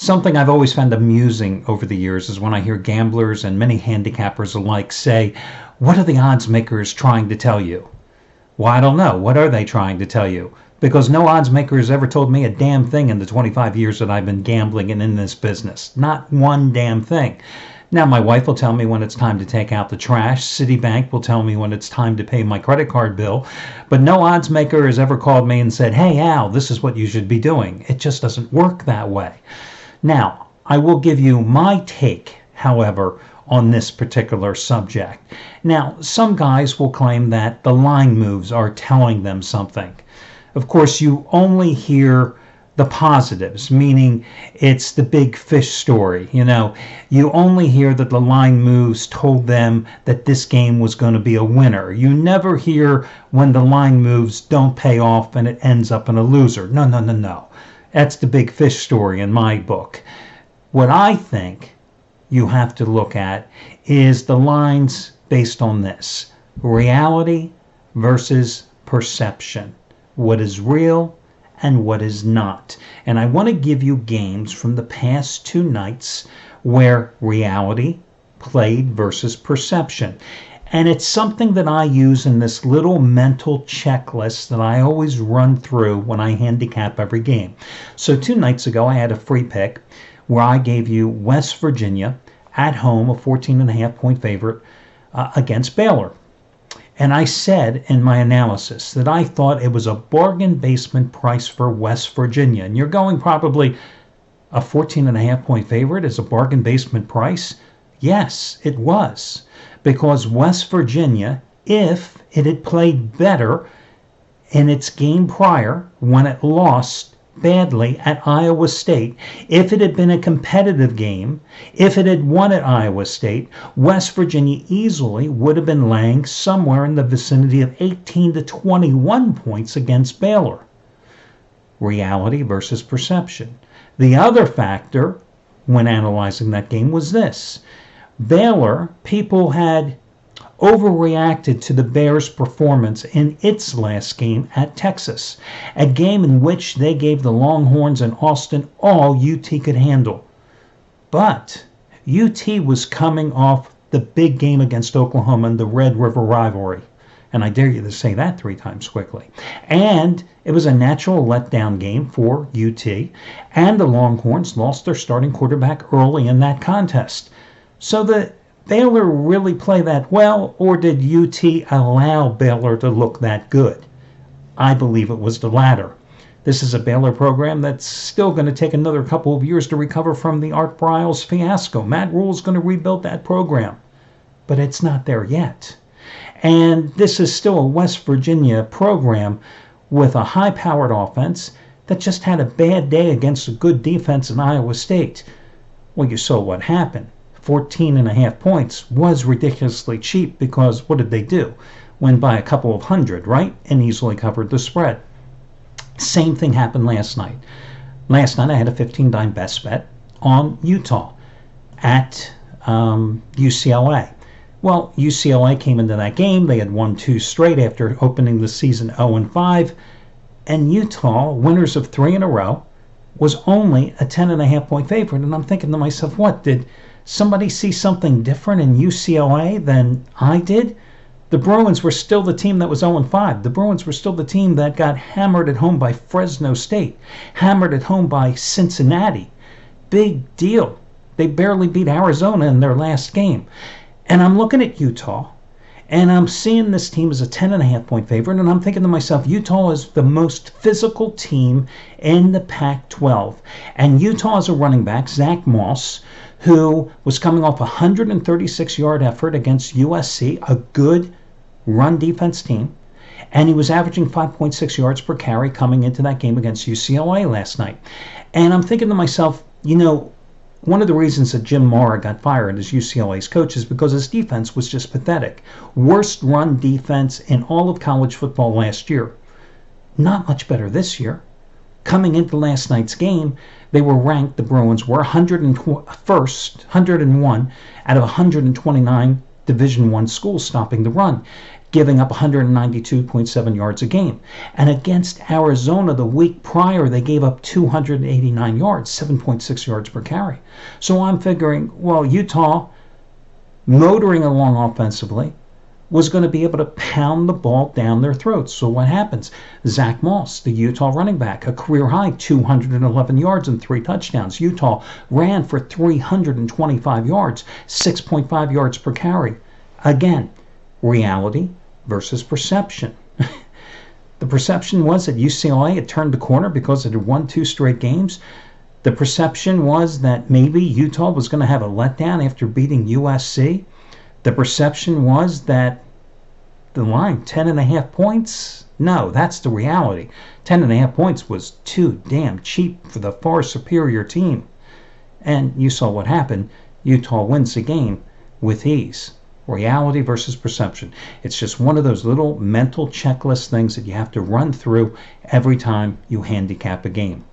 Something I've always found amusing over the years is when I hear gamblers and many handicappers alike say, "What are the odds makers trying to tell you?" Well, I don't know. What are they trying to tell you? Because no odds maker has ever told me a damn thing in the 25 years that I've been gambling and in this business. Not one damn thing. Now, my wife will tell me when it's time to take out the trash. Citibank will tell me when it's time to pay my credit card bill. But no odds maker has ever called me and said, "Hey, Al, this is what you should be doing." It just doesn't work that way. Now, I will give you my take, however, on this particular subject. Now, some guys will claim that the line moves are telling them something. Of course, you only hear the positives, meaning it's the big fish story. You only hear that the line moves told them that this game was going to be a winner. You never hear when the line moves don't pay off and it ends up in a loser. No. That's the big fish story in my book. What I think you have to look at is the lines based on this: reality versus perception. What is real and what is not. And I want to give you games from the past 2 nights where reality played versus perception. And it's something that I use in this little mental checklist that I always run through when I handicap every game. So 2 nights ago, I had a free pick where I gave you West Virginia at home, a 14.5 point favorite against Baylor. And I said in my analysis that I thought it was a bargain basement price for West Virginia. And you're going, probably, a 14.5 point favorite is a bargain basement price? Yes, it was. Because West Virginia, if it had played better in its game prior when it lost badly at Iowa State, if it had been a competitive game, if it had won at Iowa State, West Virginia easily would have been laying somewhere in the vicinity of 18 to 21 points against Baylor. Reality versus perception. The other factor when analyzing that game was this: Baylor, people had overreacted to the Bears' performance in its last game at Texas, a game in which they gave the Longhorns in Austin all UT could handle. But UT was coming off the big game against Oklahoma in the Red River rivalry. And I dare you to say that 3 times quickly. And it was a natural letdown game for UT, and the Longhorns lost their starting quarterback early in that contest. So the Baylor really play that well, or did UT allow Baylor to look that good? I believe it was the latter. This is a Baylor program that's still going to take another couple of years to recover from the Art Briles fiasco. Matt Rule's going to rebuild that program, but it's not there yet. And this is still a West Virginia program with a high-powered offense that just had a bad day against a good defense in Iowa State. Well, you saw what happened. 14.5 points was ridiculously cheap because what did they do? Win by a couple of hundred, right? And easily covered the spread. Same thing happened last night. Last night I had a 15-dime best bet on Utah at UCLA. Well, UCLA came into that game. They had won 2 straight after opening the season 0-5. And Utah, winners of 3 in a row, was only a 10.5 point favorite. And I'm thinking to myself, what, did somebody see something different in UCLA than I did? The Bruins were still the team that was 0-5. The Bruins were still the team that got hammered at home by Fresno State, hammered at home by Cincinnati. Big deal. They barely beat Arizona in their last game. And I'm looking at Utah, and I'm seeing this team as a 10.5 point favorite, and I'm thinking to myself, Utah is the most physical team in the Pac-12. And Utah has a running back, Zach Moss, who was coming off a 136-yard effort against USC, a good run defense team, and he was averaging 5.6 yards per carry coming into that game against UCLA last night. And I'm thinking to myself, one of the reasons that Jim Mora got fired as UCLA's coach is because his defense was just pathetic. Worst run defense in all of college football last year. Not much better this year. Coming into last night's game, they were ranked, the Bruins were 101 out of 129 Division I schools stopping the run. giving up 192.7 yards a game. And against Arizona the week prior, they gave up 289 yards, 7.6 yards per carry. So I'm figuring, well, Utah, motoring along offensively, was going to be able to pound the ball down their throats. So what happens? Zach Moss, the Utah running back, a career high 211 yards and 3 touchdowns. Utah ran for 325 yards, 6.5 yards per carry. Again, reality versus perception. The perception was that UCLA had turned the corner because it had won 2 straight games. The perception was that maybe Utah was going to have a letdown after beating USC. The perception was that the line, 10.5 points. No, that's the reality. 10.5 points was too damn cheap for the far superior team. And you saw what happened. Utah wins the game with ease. Reality versus perception. It's just one of those little mental checklist things that you have to run through every time you handicap a game.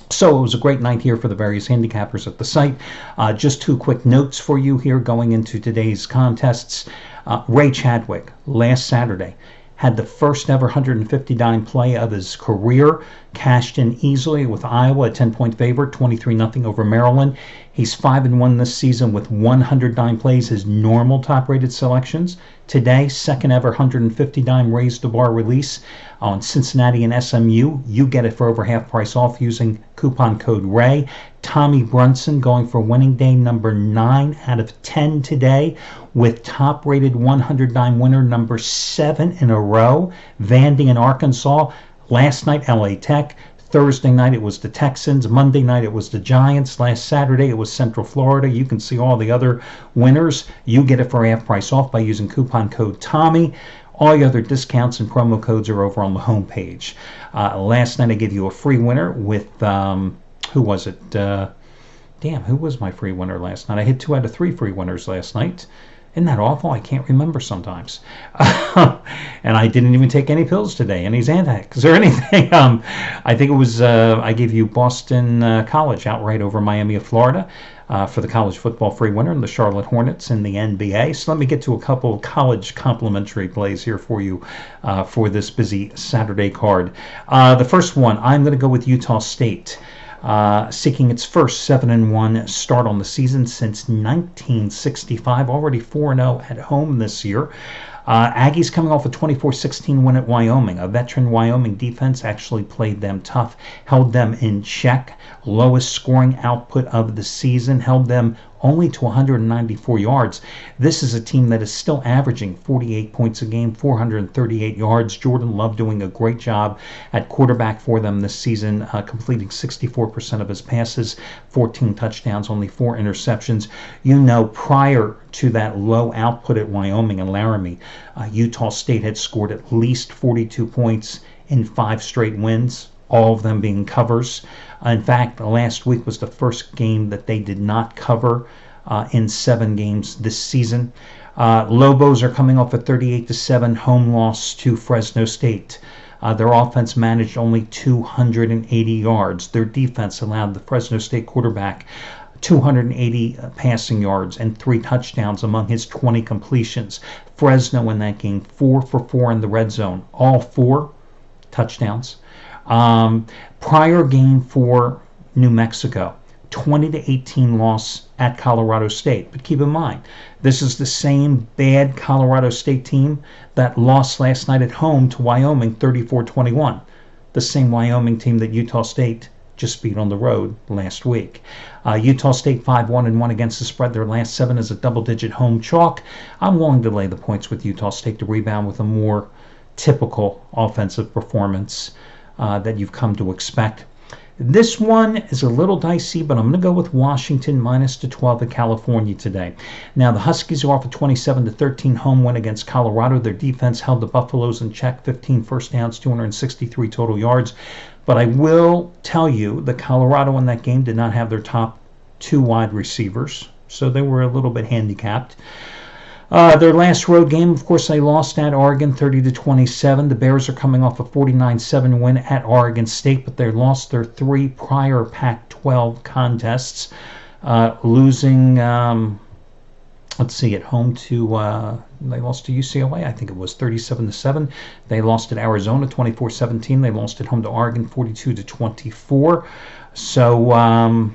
So it was a great night here for the various handicappers at the site. Just 2 quick notes for you here going into today's contests. Ray Chadwick, last Saturday, had the first ever 150-dime play of his career, cashed in easily with Iowa, a 10-point favorite, 23-0 over Maryland. He's 5-1 this season with 100-dime plays, his normal top-rated selections. Today, second ever 150-dime raised the bar release on Cincinnati and SMU. You get it for over half price off using coupon code RAY. Tommy Brunson going for winning day number 9 out of 10 today with top-rated 100-dime winner number 7 in a row. Vandy in Arkansas. Last night, LA Tech. Thursday night, it was the Texans. Monday night, it was the Giants. Last Saturday, it was Central Florida. You can see all the other winners. You get it for half price off by using coupon code TOMMY. All the other discounts and promo codes are over on the homepage. Last night, I gave you a free winner with, who was it? Who was my free winner last night? I had 2 out of 3 free winners last night. Isn't that awful? I can't remember sometimes. And I didn't even take any pills today, any Xanax or anything. I think it was, I gave you Boston College outright over Miami of Florida for the college football free winner and the Charlotte Hornets in the NBA. So let me get to a couple of college complimentary plays here for you for this busy Saturday card. The first one, I'm going to go with Utah State. Seeking its first 7-1 start on the season since 1965, already 4-0 at home this year. Aggies coming off a 24-16 win at Wyoming. A veteran Wyoming defense actually played them tough, held them in check. Lowest scoring output of the season, held them only to 194 yards. This is a team that is still averaging 48 points a game, 438 yards. Jordan Love doing a great job at quarterback for them this season, completing 64% of his passes, 14 touchdowns, only 4 interceptions. You know, prior to that low output at Wyoming and Laramie, Utah State had scored at least 42 points in 5 straight wins, all of them being covers. In fact, last week was the first game that they did not cover in 7 games this season. Lobos are coming off a 38-7 home loss to Fresno State. Their offense managed only 280 yards. Their defense allowed the Fresno State quarterback 280 passing yards and 3 touchdowns among his 20 completions. Fresno in that game, 4 for 4 in the red zone, all 4 touchdowns. Prior game for New Mexico, 20-18 loss at Colorado State. But keep in mind, this is the same bad Colorado State team that lost last night at home to Wyoming 34-21. The same Wyoming team that Utah State just beat on the road last week. Utah State 5-1-1 against the spread. Their last 7 is a double-digit home chalk. I'm willing to lay the points with Utah State to rebound with a more typical offensive performance that you've come to expect. This one is a little dicey, but I'm going to go with Washington minus the 12 at California today. Now, the Huskies are off a 27-13 home win against Colorado. Their defense held the Buffaloes in check, 15 first downs, 263 total yards. But I will tell you that Colorado in that game did not have their top 2 wide receivers, so they were a little bit handicapped. Their last road game, of course, they lost at Oregon 30-27. The Bears are coming off a 49-7 win at Oregon State, but they lost their 3 prior Pac-12 contests, losing let's see, at home to they lost to UCLA. I think it was 37-7. They lost at Arizona 24-17. They lost at home to Oregon 42-24. So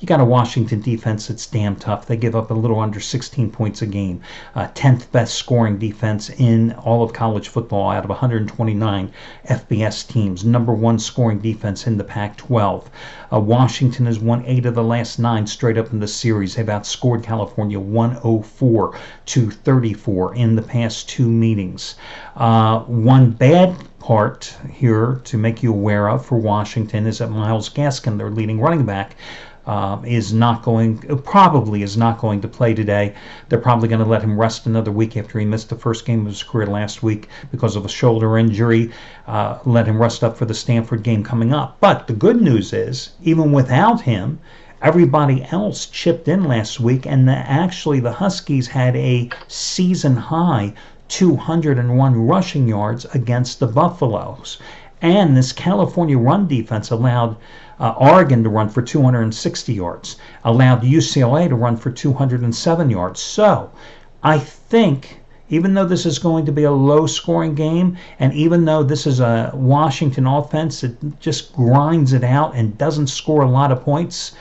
you got a Washington defense that's damn tough. They give up a little under 16 points a game. 10th best scoring defense in all of college football out of 129 FBS teams. Number one scoring defense in the Pac-12. Washington has won 8 of the last 9 straight up in the series. They've outscored California 104-34 in the past 2 meetings. One bad part here to make you aware of for Washington is that Myles Gaskin, their leading running back, probably is not going to play today. They're probably going to let him rest another week after he missed the first game of his career last week because of a shoulder injury. Let him rest up for the Stanford game coming up. But the good news is, even without him, everybody else chipped in last week, and actually the Huskies had a season high 201 rushing yards against the Buffaloes. And this California run defense allowed Oregon to run for 260 yards, allowed UCLA to run for 207 yards. So I think, even though this is going to be a low-scoring game, and even though this is a Washington offense that just grinds it out and doesn't score a lot of points,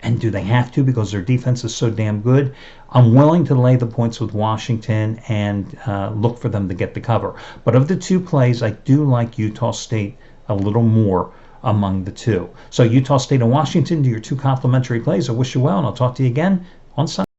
and do they have to because their defense is so damn good, I'm willing to lay the points with Washington and look for them to get the cover. But of the 2 plays, I do like Utah State a little more among the 2. So Utah State and Washington do your 2 complimentary plays. I wish you well, and I'll talk to you again on Sunday.